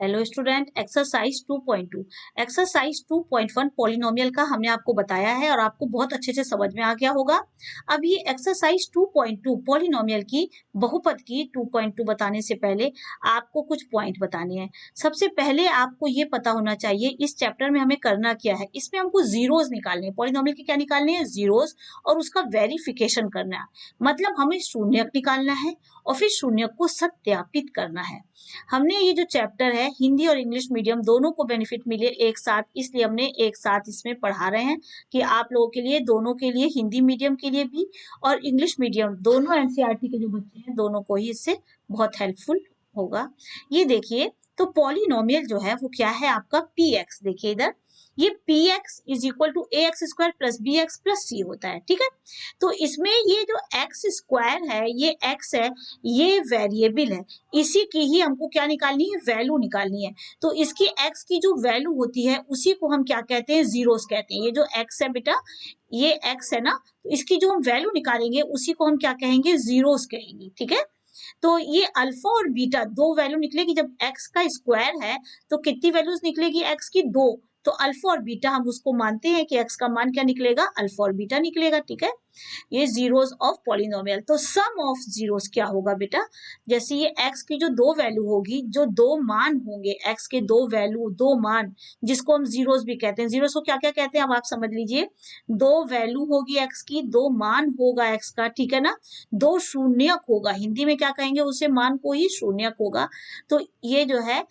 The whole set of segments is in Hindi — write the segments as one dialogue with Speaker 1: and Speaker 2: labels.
Speaker 1: Hello student, exercise 2.2 exercise 2.1 polynomial का हमने आपको बताया है और आपको बहुत अच्छे से समझ में आ गया होगा। अब ये एक्सरसाइज 2.2 पॉलिनोमियल की बहुपद की 2.2 बताने से पहले आपको कुछ पॉइंट बताने हैं। सबसे पहले आपको ये पता होना चाहिए इस चैप्टर में हमें करना क्या है। इसमें हमको जीरोस निकालने हैं, पॉलिनोमियल के क्या निकालने हैं, जीरोस, और उसका वेरिफिकेशन करना है। मतलब हमें शून्यक निकालना है और फिर शून्यक को सत्यापित करना है। हमने ये जो चैप्टर है हिंदी और इंग्लिश मीडियम दोनों को बेनिफिट मिले एक साथ, इसलिए हमने एक साथ इसमें पढ़ा रहे हैं कि आप लोगों के लिए, दोनों के लिए, हिंदी मीडियम के लिए भी और इंग्लिश मीडियम दोनों एनसीईआरटी के जो बच्चे हैं दोनों को ही इससे बहुत हेल्पफुल होगा। ये देखिए, तो पॉलिनोमियल जो है वो क्या है आपका पी एक्स। देखिए इधर, ये p x is equal to a x square plus b x plus c होता है, ठीक है। तो इसमें ये जो एक्स स्क्वायर है, ये एक्स है, ये वेरिएबल है, इसी की ही हमको क्या निकालनी है, वैल्यू निकालनी है। तो इसकी x की जो वैल्यू होती है उसी को हम क्या कहते हैं, जीरोस कहते हैं। ये जो x है बेटा, ये x है ना, तो इसकी जो हम वैल्यू निकालेंगे उसी को हम क्या कहेंगे, जीरोस कहेंगे, ठीक है। तो ये अल्फा और बीटा दो वैल्यू निकलेगी। जब x का स्क्वायर है तो कितनी वैल्यूज निकलेगी, x की दो। तो अल्फा और बीटा हम उसको मानते हैं कि x का मान क्या निकलेगा, अल्फा और बीटा निकलेगा, ठीक है। ये जीरोस ऑफ पॉलिनोमियल। तो सम ऑफ जीरोस क्या होगा बेटा, जैसे ये x की जो दो वैल्यू होगी, जो दो मान होंगे, x के दो वैल्यू, दो मान, जिसको हम जीरोस भी कहते हैं। जीरोस को क्या क्या कहते हैं अब आप समझ लीजिए, दो वैल्यू होगी x की, दो मान होगा x का, ठीक है ना, दो शून्यक होगा, हिंदी में क्या कहेंगे उसे, मान को ही शून्यक होगा। तो ये जो है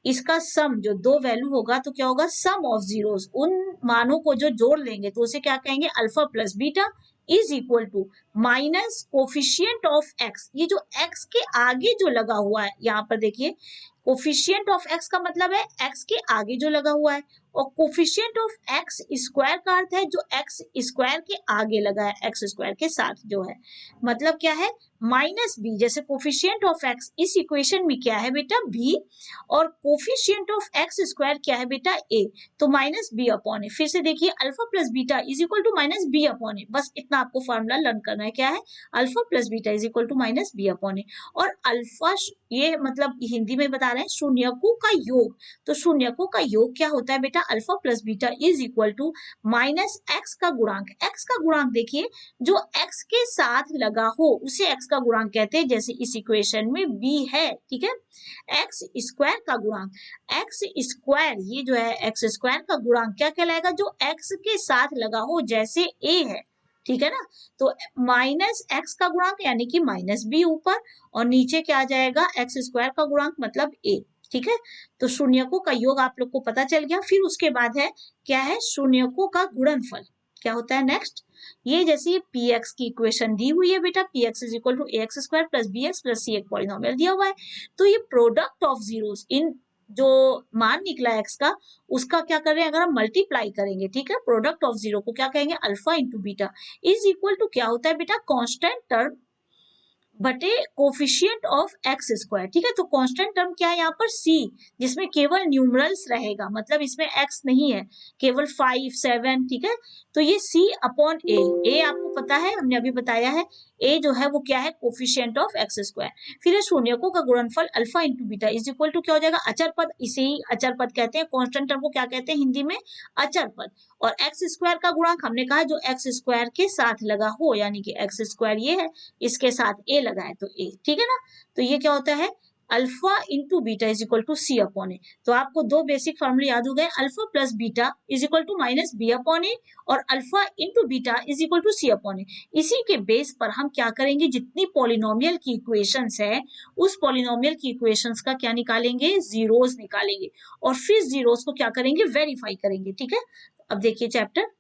Speaker 1: इसका सम, जो दो वैल्यू होगा तो क्या होगा, सम ऑफ जीरोस, उन मानों को जो जोड़ लेंगे तो उसे क्या कहेंगे, alpha plus beta is equal to minus coefficient of x. ये जो एक्स के आगे जो लगा हुआ है, यहाँ पर देखिए, कोफिशियंट ऑफ एक्स का मतलब है एक्स के आगे जो लगा हुआ है, और कोफिशियंट ऑफ एक्स स्क्वायर का अर्थ है जो एक्स स्क्वायर के आगे लगा है, एक्स स्क्वायर के साथ जो है, मतलब क्या है, माइनस बी। जैसे कोफिशियंट ऑफ एक्स इस इक्वेशन में क्या है बेटा, बी, और कोफिशियंट ऑफ एक्स स्क्वायर क्या है बेटा, ए, तो माइनस बी अपॉन ए। फिर से देखिए, alpha plus beta is equal to minus b upon a. बस इतना आपको फॉर्मूला लर्न करना है, क्या है, alpha plus beta is equal to minus b upon a. और अल्फा, ये मतलब हिंदी में बता रहे हैं शून्यकों का योग। तो शून्यकों का योग क्या होता है बेटा, alpha plus beta is equal to minus x का गुणांक। एक्स का गुणांक देखिए, जो एक्स के साथ लगा हो उसे एक्स का गुणांक कहते हैं। जैसे इस इक्वेशन में बी है, ठीक है, एक्स स्क्वायर का गुणांक, एक्स स्क्वायर, ये जो है एक्स स्क्वायर का गुणांक क्या कहलाएगा, जो एक्स के साथ लगा हो, जैसे ए है, ठीक है ना। तो माइनस एक्स का गुणांक यानी कि माइनस बी ऊपर, और नीचे क्या आ जाएगा, एक्स स्क्वायर का गुणांक मतलब ए, ठीक है। तो शून्यकों का योग आप लोग को पता चल गया। फिर उसके बाद है क्या है, शून्यकों का गुणनफल क्या होता है नेक्स्ट। ये जैसे ये पी एक्स की इक्वेशन दी हुई है बेटा, p x is equal to a x square plus b x plus c, एक पॉलिनोमियल दिया हुआ है। तो ये प्रोडक्ट ऑफ जीरोस, इन जो मान निकला एक्स का, उसका क्या कर रहे हैं, अगर हम मल्टीप्लाई करेंगे, ठीक है, प्रोडक्ट ऑफ जीरो को क्या कहेंगे, alpha into beta is equal to क्या होता है बेटा, कांस्टेंट टर्म बटे कोफिशियंट ऑफ एक्स स्क्वायर, ठीक है। तो कांस्टेंट टर्म क्या है यहाँ पर, सी, जिसमें केवल न्यूमरल्स रहेगा, मतलब इसमें एक्स नहीं है, केवल 5 7, ठीक है। तो ये सी अपॉन ए, ए आपको पता है, हमने अभी बताया है, ए जो है वो क्या है, कोफिशियंट ऑफ एक्स स्क्वायर। फिर शून्यकों का गुणनफल alpha into beta is equal to क्या हो जाएगा, अचर पद, इसे ही अचर पद कहते हैं। कांस्टेंट टर्म को क्या कहते हैं हिंदी में, अचर पद। और एक्स स्क्वायर का गुणांक हमने कहा जो एक्स स्क्वायर के साथ लगा हो, यानी कि एक्स स्क्वायर ये है, इसके साथ ए लगा है तो ए, ठीक है ना। तो ये क्या होता है, alpha into beta is equal to c upon a. तो आपको दो बेसिक फॉर्मूले याद हो गए, alpha plus beta is equal to minus b upon a, और alpha into beta is equal to c upon a. इसी के बेस पर हम क्या करेंगे, जितनी पॉलिनोमियल की इक्वेशंस है उस पॉलिनोमियल की इक्वेशंस का क्या निकालेंगे, जीरोस निकालेंगे, और फिर जीरोस को क्या करेंगे, वेरीफाई करेंगे, ठीक है। अब देखिए चैप्टर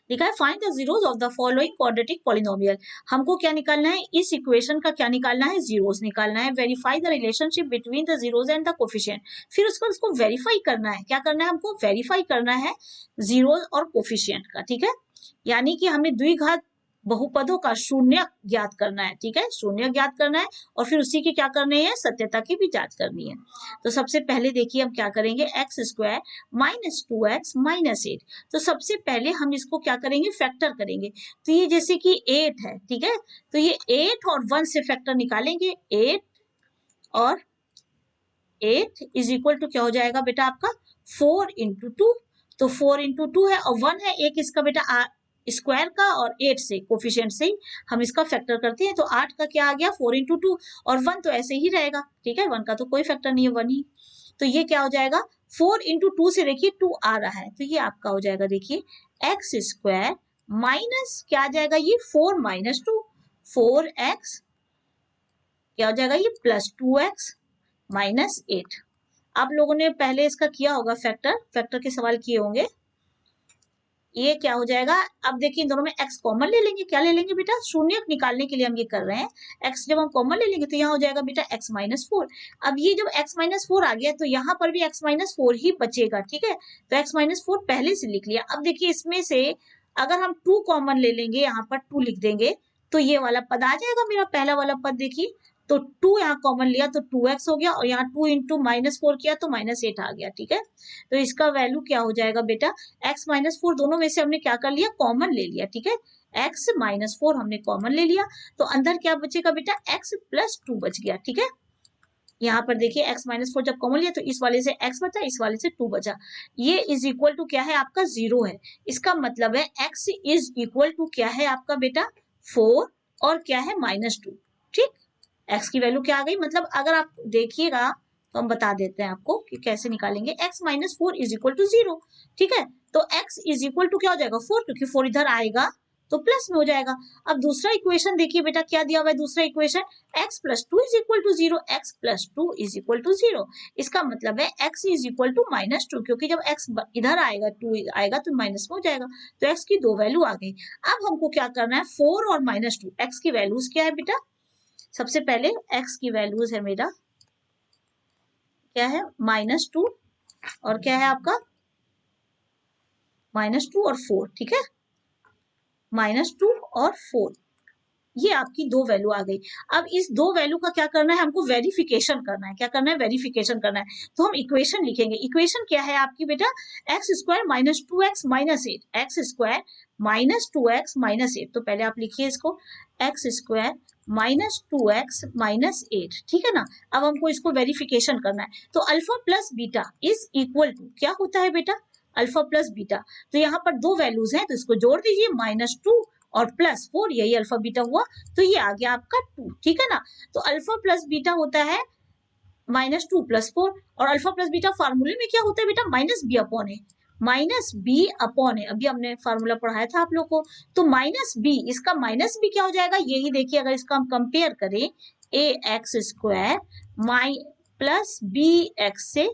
Speaker 1: लिखा है, find the zeros of the following quadratic polynomial. हमको क्या निकालना है, इस इक्वेशन का क्या निकालना है, जीरोस निकालना है। Verify the relationship between the zeros and the coefficient. फिर उसको वेरीफाई करना है, क्या करना है, हमको वेरीफाई करना है जीरोस और कोफिशिएंट का, ठीक है। यानी कि हमें द्विघात बहुपदों का शून्य ज्ञात करना है, ठीक है, शून्य ज्ञात करना है, और फिर उसी की क्या करनी है, सत्यता की भी जांच करनी है। तो सबसे पहले देखिए हम क्या करेंगे, x square minus 2x minus 8। तो सबसे पहले हम इसको क्या करेंगे, फैक्टर करेंगे। तो ये जैसे कि 8 है, ठीक है, तो ये 8 और 1 से फैक्टर निकालेंगे, 8 और 8 इज इक्वल टू क्या हो जाएगा बेटा आपका 4 इंटू टू। तो 4 इंटू टू है और 1 है, एक इसका बेटा स्क्वायर का और 8 से कोफिशिएंट से ही हम इसका फैक्टर करते हैं। तो 8 का क्या आ गया 4 इंटू टू, और 1 तो ऐसे ही रहेगा, ठीक है, 1 का तो कोई फैक्टर नहीं है, 1 ही। तो ये क्या हो जाएगा 4 इंटू टू से देखिए 2 आ रहा है, तो ये आपका हो जाएगा देखिए एक्स स्क्वायर माइनस क्या आ जाएगा ये 4 माइनस 2, 4x क्या हो जाएगा ये प्लस 2x माइनस 8। आप लोगों ने पहले इसका किया होगा फैक्टर के सवाल किए होंगे। ये क्या हो जाएगा, अब देखिए इन दोनों में x कॉमन ले लेंगे, क्या ले लेंगे बेटा, शून्य निकालने के लिए हम ये कर रहे हैं। x जब हम कॉमन ले लेंगे तो यहाँ हो जाएगा बेटा x माइनस 4। अब ये जब x माइनस 4 आ गया तो यहाँ पर भी x माइनस 4 ही बचेगा, ठीक है, तो x माइनस 4 पहले से लिख लिया। अब देखिए इसमें से अगर हम 2 कॉमन ले लेंगे, यहाँ पर 2 लिख देंगे तो ये वाला पद आ जाएगा मेरा पहला वाला पद, देखिए तो 2 यहाँ कॉमन लिया तो 2x हो गया, और यहाँ 2 इंटू माइनस 4 किया तो माइनस 8 आ गया, ठीक है। तो इसका वैल्यू क्या हो जाएगा बेटा x माइनस 4, दोनों में से हमने क्या कर लिया कॉमन ले लिया, ठीक है, x माइनस 4 हमने कॉमन ले लिया, तो अंदर क्या बचेगा बेटा x प्लस 2 बच गया, ठीक है। यहाँ पर देखिए x माइनस 4 जब कॉमन लिया तो इस वाले से x बचा, इस वाले से 2 बचा, ये इज इक्वल टू क्या है आपका 0 है। इसका मतलब है x इज इक्वल टू क्या है आपका बेटा 4 और क्या है माइनस 2, ठीक। x की वैल्यू क्या आ गई, मतलब अगर आप देखिएगा तो हम बता देते हैं आपको कि कैसे निकालेंगे। x minus 4 is equal to 0, ठीक है, तो x इज इक्वल टू क्या हो जाएगा 4, क्योंकि 4 इधर आएगा तो प्लस में हो जाएगा। अब दूसरा इक्वेशन देखिए बेटा क्या दिया हुआ है, दूसरा equation x plus 2 is equal to 0, x plus 2 is equal to 0। इसका मतलब है x is equal to minus 2, क्योंकि जब x इधर आएगा 2 आएगा तो माइनस में हो जाएगा, तो x की दो वैल्यू आ गई। अब हमको क्या करना है 4 और माइनस 2, x की वैल्यूज क्या है बेटा, सबसे पहले x की वैल्यूज है मेरा क्या है माइनस 2 और क्या है आपका माइनस 2 और 4, ठीक है, माइनस 2 और 4, ये आपकी दो वैल्यू आ गई। अब इस दो वैल्यू का क्या करना है हमको वेरिफिकेशन करना है, क्या करना है वेरिफिकेशन करना है। तो हम इक्वेशन लिखेंगे, इक्वेशन क्या है आपकी बेटा x square minus 2x minus 8, x square minus 2x minus 8, तो पहले आप लिखिए इसको x square minus 2x minus 8, ठीक है ना। अब हमको इसको वेरिफिकेशन करना है, तो alpha plus beta is equal to क्या होता है बेटा अल्फा प्लस बीटा, तो यहाँ पर दो वैल्यूज हैं तो इसको जोड़ दीजिए माइनस 2 और प्लस 4, यही अल्फा बीटा हुआ, तो ये आ गया आपका 2, ठीक है ना। तो अल्फा प्लस बीटा होता है माइनस 2 प्लस 4, और अल्फा प्लस बीटा फार्मूले में क्या होता है बेटा माइनस बी अपॉन ए, माइनस बी अपॉन ए, अभी हमने फार्मूला पढ़ाया था आप लोग को। तो माइनस बी, इसका माइनस बी क्या हो जाएगा, यही देखिए अगर इसका हम कंपेयर करें ए एक्स स्क्वायर माइ प्लस बी एक्स से,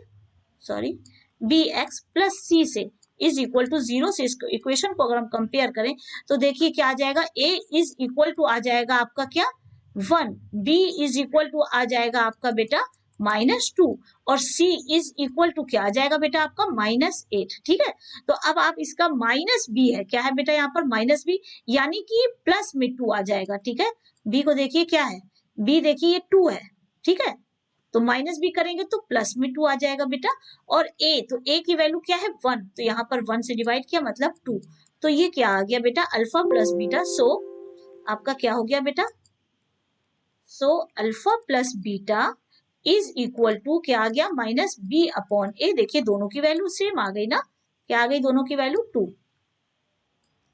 Speaker 1: सॉरी बी एक्स प्लस सी से इज इक्वल टू 0 से, इसको इक्वेशन को अगर हम कंपेयर करें तो देखिए क्या आ जाएगा a इज इक्वल टू आ जाएगा आपका क्या 1, b इज इक्वल टू आ जाएगा आपका बेटा माइनस 2 और c इज इक्वल टू क्या आ जाएगा बेटा आपका माइनस 8, ठीक है। तो अब आप इसका माइनस b है, क्या है बेटा यहाँ पर माइनस b, यानी कि प्लस में 2 आ जाएगा, ठीक है। b को देखिए क्या है, b देखिए ये 2 है, ठीक है, तो माइनस भी करेंगे तो प्लस में 2 आ जाएगा बेटा, और a, तो a की वैल्यू क्या है 1, तो यहाँ पर 1 से डिवाइड किया मतलब 2, तो ये क्या आ गया बेटा अल्फा प्लस बीटा, सो आपका क्या हो गया बेटा, so alpha plus beta is equal to क्या आ गया माइनस बी अपॉन ए, देखिए दोनों की वैल्यू सेम आ गई ना, क्या आ गई दोनों की वैल्यू 2,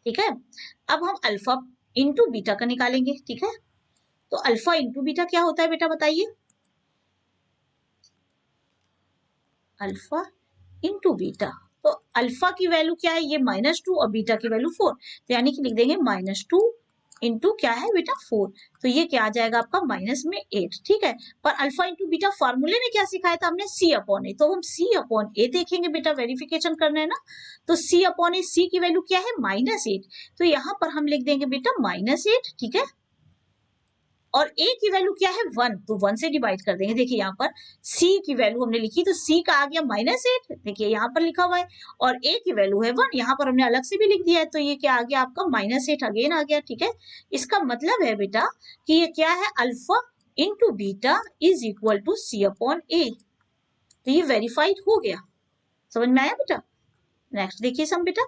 Speaker 1: ठीक है। अब हम अल्फा इंटू बीटा का निकालेंगे, ठीक है, तो अल्फा इंटू बीटा क्या होता है बेटा बताइए, अल्फा इंटू बीटा, तो अल्फा की वैल्यू क्या है ये माइनस 2 और बीटा की वैल्यू 4, तो यानी कि लिख देंगे माइनस 2 इंटू क्या है बेटा 4, तो ये क्या आ जाएगा आपका माइनस में 8, ठीक है। पर अल्फा इंटू बीटा फार्मूले में क्या सिखाया था हमने सी अपॉन ए, तो हम सी अपॉन ए देखेंगे बेटा, वेरिफिकेशन करना है ना, तो सी अपॉन ए, सी की वैल्यू क्या है माइनस 8, तो यहाँ पर हम लिख देंगे बेटा माइनस 8, ठीक है, और a की वैल्यू क्या है 1, तो 1 से डिवाइड कर देंगे, देखिए यहाँ पर c की वैल्यू हमने लिखी तो c का आ गया माइनस 8, देखिए यहाँ पर लिखा हुआ है, और a की वैल्यू है 1, यहाँ पर हमने अलग से भी लिख दिया है, तो ये क्या आ गया आपका माइनस 8 अगेन आ गया, ठीक है। इसका मतलब है बेटा कि ये क्या है alpha into beta is equal to c upon a, तो ये वेरीफाइड हो गया, समझ में आया बेटा। नेक्स्ट देखिए सम बेटा,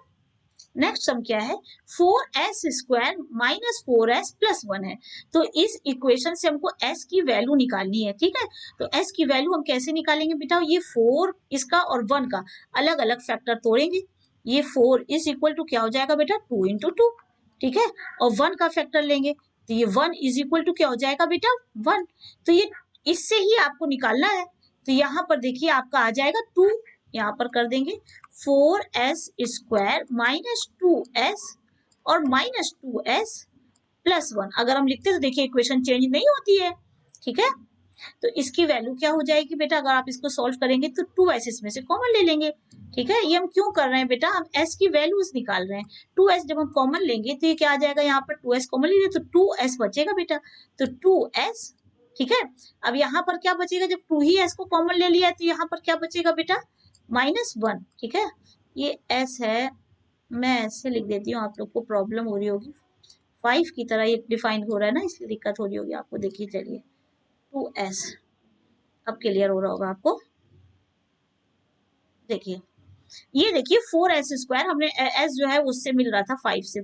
Speaker 1: नेक्स्ट सम क्या है, 4s square minus 4s plus 1 है। तो इस इक्वेशन से हमको s की वैल्यू निकालनी है, ठीक है। तो s की वैल्यू हम कैसे निकालेंगे बेटा, ये 4 इसका और 1 का अलग अलग फैक्टर तोड़ेंगे। ये 4 इज इक्वल टू क्या हो जाएगा बेटा, 2 इंटू 2, ठीक है। और 1 का फैक्टर लेंगे तो ये 1 इज इक्वल टू क्या हो जाएगा बेटा, 1। तो ये इससे ही आपको निकालना है। तो यहाँ पर देखिए आपका आ जाएगा 2, यहाँ पर कर देंगे 4s स्क्वायर माइनस 2s और माइनस 2s प्लस 1। अगर हम लिखते तो देखिए इक्वेशन चेंज नहीं होती है, ठीक है। तो इसकी वैल्यू क्या हो जाएगी बेटा, अगर आप इसको सॉल्व करेंगे तो 2s इसमें से कॉमन ले लेंगे, ठीक है। ये हम क्यों कर रहे हैं बेटा, हम s की वैल्यूज निकाल रहे हैं। 2s जब हम कॉमन लेंगे तो ये क्या आ जाएगा, यहाँ पर 2s कॉमन ले लिया तो 2s बचेगा बेटा, तो 2s, ठीक है। अब यहाँ पर क्या बचेगा, जब 2 ही s को कॉमन ले लिया है तो यहाँ पर क्या बचेगा बेटा, -1, ठीक है। ये s है, मैं ऐसे लिख देती हूँ, आप लोग को प्रॉब्लम हो रही होगी, 5 की तरह ये डिफाइन हो रहा है ना, इसलिए दिक्कत हो रही होगी आपको। देखिए चलिए 2s, अब क्लियर हो रहा होगा आपको। देखिए ये देखिए 4s स्क्वायर, हमने s जो है उससे मिल रहा था 5 से।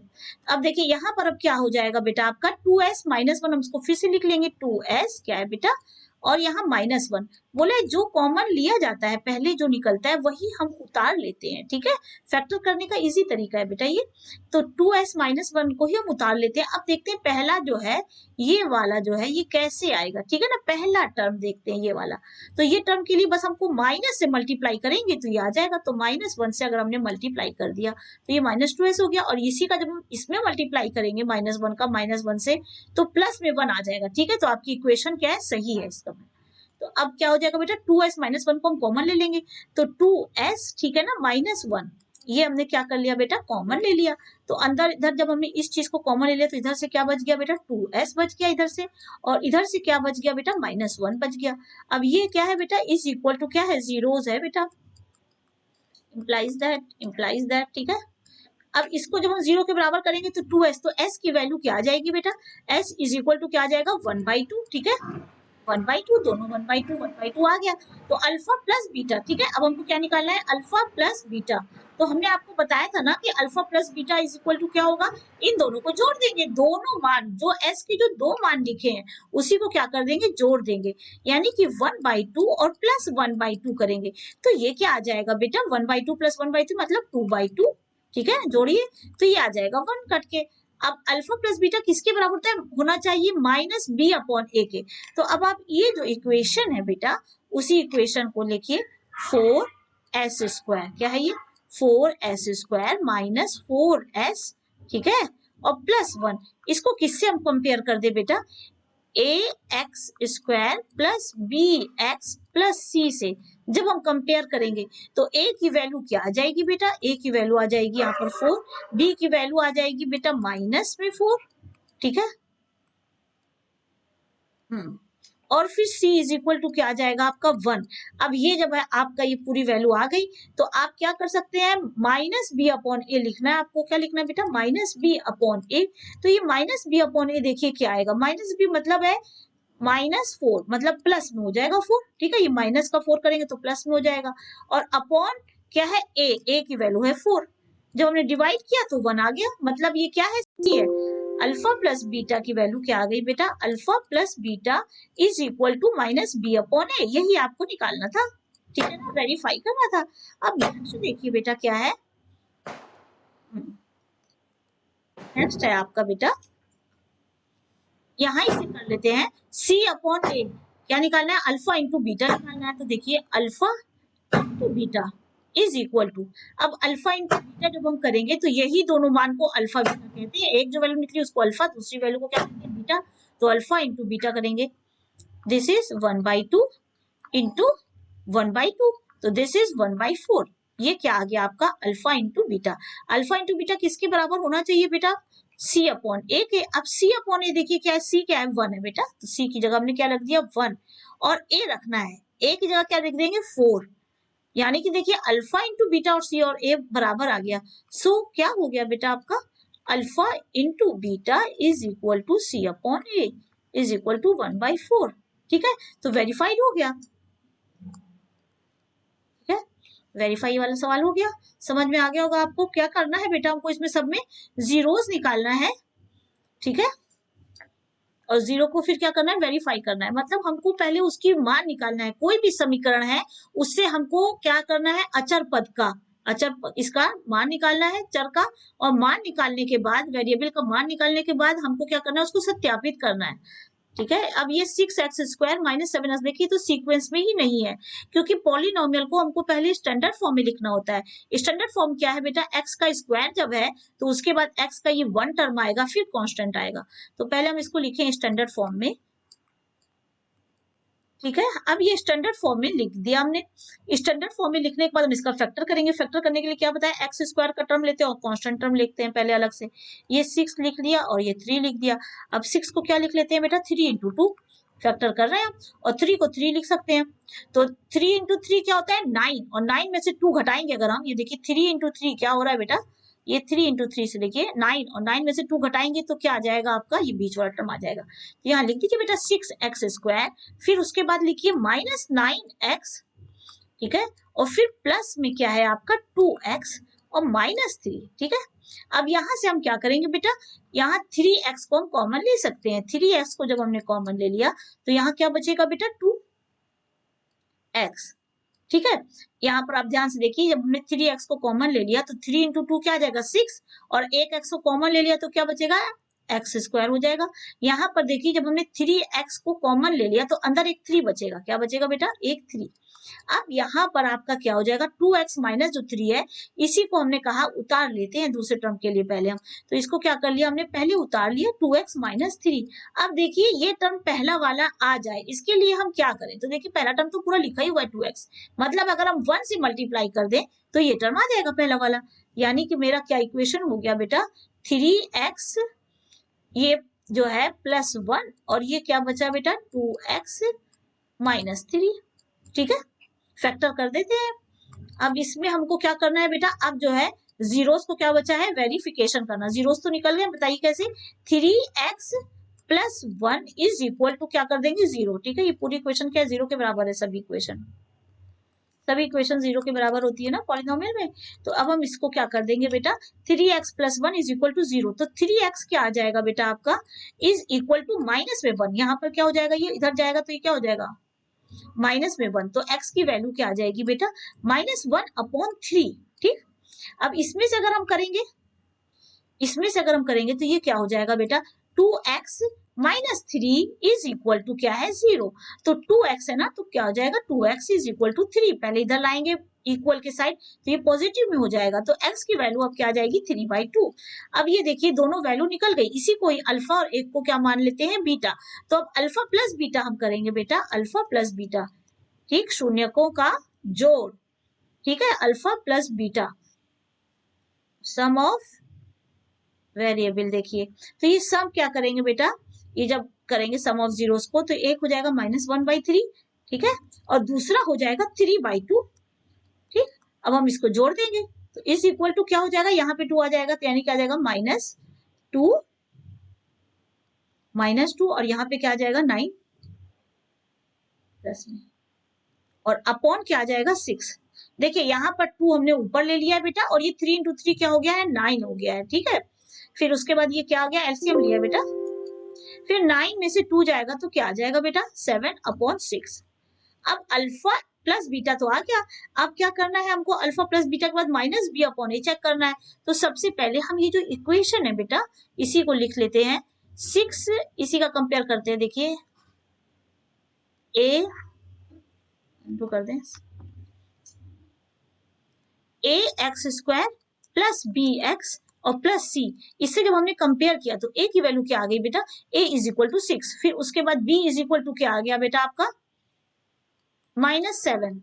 Speaker 1: अब देखिए यहाँ पर अब क्या हो जाएगा बेटा आपका 2s माइनस 1, हम इसको फिर से लिख लेंगे 2s क्या है बेटा, और यहाँ -1। बोले जो कॉमन लिया जाता है पहले जो निकलता है वही हम उतार लेते हैं, ठीक है। फैक्टर करने का इजी तरीका है बेटा ये। तो 2s माइनस 1 को ही हम उतार लेते हैं। अब देखते हैं पहला जो है ये वाला जो है ये कैसे आएगा, ठीक है ना। पहला टर्म देखते हैं ये वाला, तो ये टर्म के लिए बस हमको माइनस से मल्टीप्लाई करेंगे तो ये आ जाएगा। तो -1 से अगर हमने मल्टीप्लाई कर दिया तो ये -2s हो गया, और इसी का जब हम इसमें मल्टीप्लाई करेंगे -1 का -1 से तो प्लस में 1 आ जाएगा, ठीक है। तो आपकी इक्वेशन क्या है, सही है इसका। तो अब क्या हो जाएगा बेटा, 2s माइनस 1 को हम कॉमन ले लेंगे तो 2s, ठीक है ना, -1 ये हमने क्या कर लिया बेटा, कॉमन ले लिया। तो अंदर इधर जब हमने इस चीज को कॉमन ले लिया तो इधर से क्या बच गया बेटा, 2s बच गया इधर से, और इधर से क्या बच गया बेटा, -1 बच गया। अब ये क्या है बेटा, इज इक्वल टू क्या है, जीरोस है बेटा, इम्प्लाइज दैट, ठीक है। अब इसको जब हम 0 के बराबर करेंगे तो 2s, तो s की वैल्यू क्या आ जाएगी बेटा, s इज इक्वल टू क्या आ जाएगा, 1/2, ठीक है। 1/2, दोनों 1/2 आ गया। तो अल्फा प्लस बीटा, ठीक है। अब हमको क्या निकालना है, अल्फा प्लस बीटा। तो हमने आपको बताया था ना कि alpha plus beta is equal to क्या होगा, इन दोनों को जोड़ देंगे, दोनों मान जो s के जो दो मान लिखे हैं उसी को क्या कर देंगे, जोड़ देंगे, यानी कि 1/2 और प्लस 1/2 करेंगे। तो ये क्या आ जाएगा बेटा, 1/2 प्लस 1/2 मतलब 2/2, ठीक है। जोड़िए तो ये आ जाएगा 1 कट के। अब अल्फा प्लस बीटा किसके बराबर होना चाहिए, -b/a के। तो अब आप ये जो इक्वेशन है बेटा उसी इक्वेशन को लिखिए, 4s स्क्वायर, क्या है ये, 4s स्क्वायर माइनस 4s, ठीक है, और प्लस 1। इसको किससे हम कंपेयर कर दे बेटा, ax square plus bx plus c से जब हम कंपेयर करेंगे तो a की वैल्यू क्या आ जाएगी बेटा, a की वैल्यू आ जाएगी यहाँ पर 4, b की वैल्यू आ जाएगी बेटा -4, ठीक है। और फिर c इज इक्वल टू क्या आ जाएगा आपका 1। अब ये जब है आपका ये पूरी वैल्यू आ गई तो आप क्या कर सकते हैं, -b/a लिखना है आपको। क्या लिखना है बेटा, -b/a। तो ये -b/a देखिए क्या आएगा, -b मतलब है -4, मतलब प्लस में हो जाएगा 4, ठीक है। ये माइनस का 4 करेंगे तो प्लस में हो जाएगा, और अपॉन क्या है, a की वैल्यू है 4। जब हमने डिवाइड किया तो 1 आ गया, मतलब ये क्या है, c है। अल्फा प्लस बीटा की वैल्यू क्या आ गई बेटा, alpha plus beta is equal to -b/a, यही आपको निकालना था, ठीक है ना, वेरीफाई करना था। अब नेक्स्ट देखिए बेटा क्या है, नेक्स्ट है आपका बेटा, यहाँ इसे कर लेते हैं c/a, क्या निकालना है, अल्फा इंटू बीटा निकालना है। तो देखिए alpha into beta is equal to, अब अल्फा इंटू बीटा जब हम करेंगे तो यही दोनों मान को अल्फा बीटा कहते हैं। एक जो वैल्यू निकली उसको अल्फा, दूसरी वैल्यू को क्या कहते हैं, बीटा। तो अल्फा इंटू बीटा करेंगे, दिस इज 1/2 इंटू 1/2, तो दिस इज 1/4। ये क्या आ गया आपका, alpha into beta. Alpha into beta किसके बराबर होना चाहिए बेटा, c/a के। अब c/a देखिए क्या है, c क्या है, 1 है बेटा, तो c की जगह हमने क्या रख दिया 1, और a रखना है, a की जगह क्या लिख देंगे 4, यानी कि देखिए अल्फा इंटू बीटा और c और a बराबर आ गया। सो क्या हो गया बेटा आपका, alpha into beta is equal to c/a is equal to 1/4, ठीक है। तो वेरीफाइड हो गया, ठीक है। वेरीफाई वाला सवाल हो गया, समझ में आ गया होगा आपको। क्या करना है बेटा, हमको इसमें सब में जीरोस निकालना है, ठीक है, और जीरो को फिर क्या करना है, वेरीफाई करना है। मतलब हमको पहले उसकी मान निकालना है। कोई भी समीकरण है उससे हमको क्या करना है, अचर पद का इसका मान निकालना है, चर का, और मान निकालने के बाद, वेरिएबल का मान निकालने के बाद हमको क्या करना है, उसको सत्यापित करना है, ठीक है। अब ये 6x² माइनस 7x देखिए तो सीक्वेंस में ही नहीं है, क्योंकि पॉलिनोमियल को हमको पहले स्टैंडर्ड फॉर्म में लिखना होता है। स्टैंडर्ड फॉर्म क्या है बेटा, x का स्क्वायर जब है तो उसके बाद x का ये 1 टर्म आएगा, फिर कांस्टेंट आएगा। तो पहले हम इसको लिखें स्टैंडर्ड फॉर्म में, ठीक है। अब ये स्टैंडर्ड फॉर्म में लिख दिया हमने। स्टैंडर्ड फॉर्म में लिखने के बाद हम इसका फैक्टर करेंगे। फैक्टर करने के लिए क्या बताया, x² का टर्म लेते हैं और कांस्टेंट टर्म लिखते हैं पहले अलग से। ये 6 लिख लिया और ये 3 लिख दिया। अब 6 को क्या लिख लेते हैं बेटा, 3 × 2 फैक्टर कर रहे हैं हम, और 3 को 3 लिख सकते हैं। तो 3 × 3 क्या होता है, 9, और 9 में से 2 घटाएंगे अगर हम, ये देखिए 3 × 3 क्या हो रहा है बेटा, ये 3 × 3 से देखिए 9, और 9 में से 2 घटाएंगे तो क्या आ जाएगा आपका, ये बीच वाला टर्म आ जाएगा। तो यहाँ लिख दीजिए बेटा 6x², फिर उसके बाद लिखिए -9x, ठीक है, और फिर प्लस में क्या है आपका 2x और -3, ठीक है। अब यहाँ से हम क्या करेंगे बेटा, यहाँ 3x को हम कॉमन ले सकते हैं। 3x को जब हमने कॉमन ले लिया तो यहाँ क्या बचेगा बेटा, 2x, ठीक है। यहाँ पर आप ध्यान से देखिए, जब हमने 3x को कॉमन ले लिया तो 3 × 2 क्या आ जाएगा, 6, और एक x को कॉमन ले लिया तो क्या बचेगा, x² हो जाएगा। यहाँ पर देखिए जब हमने 3x को कॉमन ले लिया तो अंदर एक 3 बचेगा, क्या बचेगा बेटा, एक 3। अब यहाँ पर आपका क्या हो जाएगा, 2x माइनस जो 3 है, इसी को हमने कहा उतार लेते हैं दूसरे टर्म के लिए पहले हम। तो इसको क्या कर लिया हमने, पहले उतार लिया 2x माइनस 3। अब देखिए ये टर्म पहला वाला आ जाए, इसके लिए हम क्या करें, तो देखिए पहला टर्म तो पूरा लिखा ही हुआ है 2x, मतलब अगर हम 1 से मल्टीप्लाई कर दें तो ये टर्म आ जाएगा पहला वाला। यानी कि मेरा क्या इक्वेशन हो गया बेटा, 3x ये जो है +1, और ये क्या बचा बेटा, 2x माइनस 3, ठीक है। फैक्टर कर देते हैं। अब इसमें हमको क्या करना है बेटा, अब जो है जीरोस को क्या बचा है, वेरिफिकेशन करना। जीरोस तो निकल गए, बताइए कैसे, 3x + 1 इज इक्वल टू क्या कर देंगे, 0, ठीक है। ये पूरी इक्वेशन क्या है, 0 के बराबर है। सभी इक्वेशन 0 के बराबर होती है ना पॉलिनोमियल में। तो अब हम इसको क्या कर देंगे बेटा, 3x + 1 इज इक्वल टू 0। तो 3x क्या आ जाएगा बेटा आपका, इज इक्वल टू -1। यहाँ पर क्या हो जाएगा, ये इधर जाएगा तो ये क्या हो जाएगा, -1। तो x की वैल्यू क्या आ जाएगी बेटा, -1/3, ठीक। अब इसमें से अगर हम करेंगे तो ये क्या हो जाएगा बेटा, 2x minus 3 is equal to क्या है, 0। तो 2x है ना, तो क्या हो जाएगा, 2x इज इक्वल टू 3। पहले इधर लाएंगे इक्वल के साइड तो ये पॉजिटिव में हो जाएगा, तो x की वैल्यू अब क्या आ जाएगी, 3/2। अब ये देखिए दोनों वैल्यू निकल गई, इसी को ही अल्फा और एक को क्या मान लेते हैं, बीटा। तो अब अल्फा प्लस बीटा हम करेंगे बेटा, अल्फा प्लस बीटा, ठीक, शून्यकों का जोड़, ठीक है, alpha plus beta, sum of variable. देखिए तो ये सम क्या करेंगे बेटा, ये जब करेंगे सम ऑफ जीरोस को तो एक हो जाएगा -1/3, ठीक है, और दूसरा हो जाएगा 3/2, ठीक। अब हम इसको जोड़ देंगे तो इस इक्वल टू क्या हो जाएगा, यहाँ पे 2 आ जाएगा, तो यानी क्या आ जाएगा, -2 और यहाँ पे क्या आ जाएगा, 9 प्लस में, और अपॉन क्या आ जाएगा, 6। देखिए यहाँ पर 2 हमने ऊपर ले लिया है बेटा, और ये 3 × 3 क्या हो गया है, 9 हो गया है, ठीक है। फिर उसके बाद ये क्या आ गया, एलसीएम लिया बेटा, फिर 9 में से 2 जाएगा तो क्या आ जाएगा बेटा, 7/6। अब अल्फा प्लस बीटा तो आ गया। अब क्या करना है हमको, अल्फा प्लस बीटा के बाद -b/a चेक करना है। तो सबसे पहले हम ये जो इक्वेशन है बेटा, इसी को लिख लेते हैं 6, इसी का कंपेयर करते हैं। देखिए a कर दें, ax² + bx और प्लस c, इससे जब हमने कंपेयर किया तो a की वैल्यू क्या आ गई बेटा, a इज इक्वल टू 6। फिर उसके बाद b इज इक्वल टू क्या आ गया बेटा आपका, -7,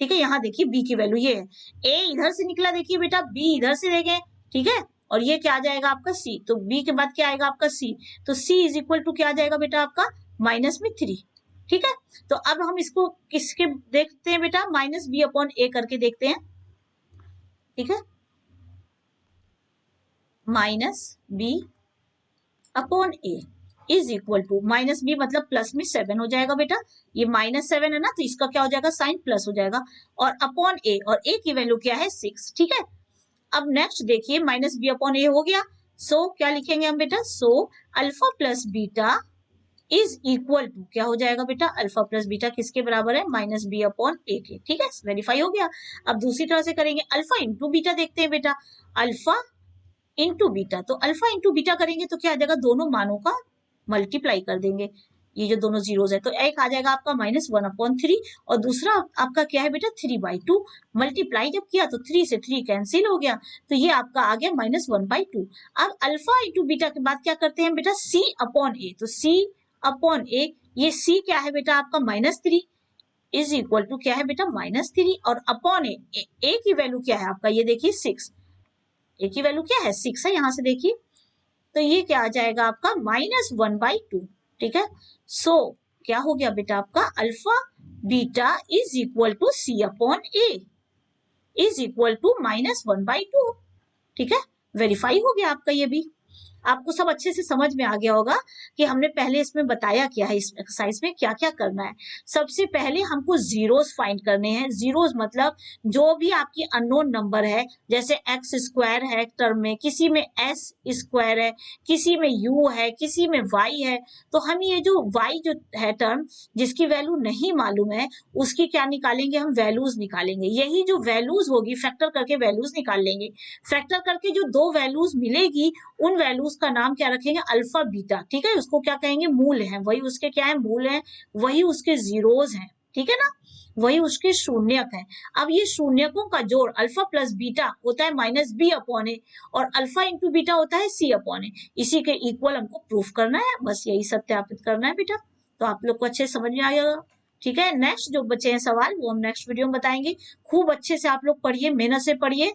Speaker 1: ठीक है। यहाँ देखिए b की वैल्यू ये है, a इधर से निकला देखिए बेटा, b इधर से देंगे, ठीक है, और ये क्या आ जाएगा आपका c। तो b के बाद क्या आएगा आपका c, तो c इज इक्वल टू क्या आ जाएगा बेटा आपका, -3, ठीक है। तो अब हम इसको किसके देखते हैं बेटा, -b/a करके देखते हैं, ठीक है, -b/a, is equal to minus b मतलब प्लस में 7 हो जाएगा बेटा, ये -7 है ना, तो इसका क्या हो जाएगा साइन प्लस हो जाएगा, और अपॉन ए, और ए की वैल्यू क्या है 6, ठीक है। अब नेक्स्ट देखिए माइनस बी अपॉन ए हो गया, सो क्या लिखेंगे हम बेटा, so alpha plus beta is equal to क्या हो जाएगा बेटा, अल्फा प्लस बीटा किसके बराबर है, माइनस बी अपॉन ए के, ठीक है, वेरीफाई हो गया। अब दूसरी तरह से करेंगे, अल्फा इंटू बीटा देखते हैं बेटा, अल्फा इंटू बीटा, तो अल्फा इंटू बीटा करेंगे तो क्या आ जाएगा, दोनों मानों का मल्टीप्लाई कर देंगे, ये जो दोनों जीरोस है, तो एक आ जाएगा आपका -1/3, और दूसरा आपका क्या है बेटा 3/2, मल्टीप्लाई जब किया तो 3 से 3 कैंसिल हो गया, तो ये आपका आ गया -1/2। अब अल्फा इंटू बीटा के बाद क्या करते हैं बेटा, सी अपॉन ए, तो सी अपॉन ए, ये सी क्या है बेटा आपका -3 इज इक्वल टू क्या है बेटा -3, और अपॉन ए, ए की वैल्यू क्या है आपका, ये देखिए 6, ए की वैल्यू क्या है 6 है, यहां से देखिए, तो ये क्या आ जाएगा आपका -1/2, ठीक है। सो क्या हो गया बेटा आपका, alpha beta is equal to c upon a is equal to -1/2, ठीक है, वेरीफाई हो गया आपका ये भी। आपको सब अच्छे से समझ में आ गया होगा कि हमने पहले इसमें बताया क्या है, इस एक्सरसाइज में क्या क्या करना है। सबसे पहले हमको जीरोस फाइंड करने हैं, जीरोस मतलब जो भी आपकी अननोन नंबर है, जैसे एक्स स्क्वायर है टर्म में, किसी में एस स्क्वायर है, किसी में यू है, किसी में वाई है, तो हम ये जो वाई जो है टर्म जिसकी वैल्यू नहीं मालूम है, उसकी क्या निकालेंगे, हम वैल्यूज निकालेंगे, यही जो वैल्यूज होगी फैक्टर करके वैल्यूज निकाल लेंगे, फैक्टर करके जो दो वैल्यूज मिलेगी उन वैल्यूज का नाम क्या रखेंगे, अल्फा बीटा, ठीक है, उसको क्या कहेंगे, मूल है, वही उसके क्या है, मूल है, वही उसके जीरोज हैं, ठीक है ना, वही उसके शून्यक है। अब ये शून्यकों का जोड़ अल्फा प्लस बीटा होता है -b अपॉन ए, और अल्फा इंटू बीटा होता है c अपॉन ए, इसी के इक्वल हमको प्रूफ करना है, बस यही सत्यापित करना है बेटा। तो आप लोग को अच्छे समझ में आ गया, ठीक है। नेक्स्ट जो बचे हैं सवाल वो हम नेक्स्ट वीडियो में बताएंगे, खूब अच्छे से आप लोग पढ़िए, मेहनत से पढ़िए,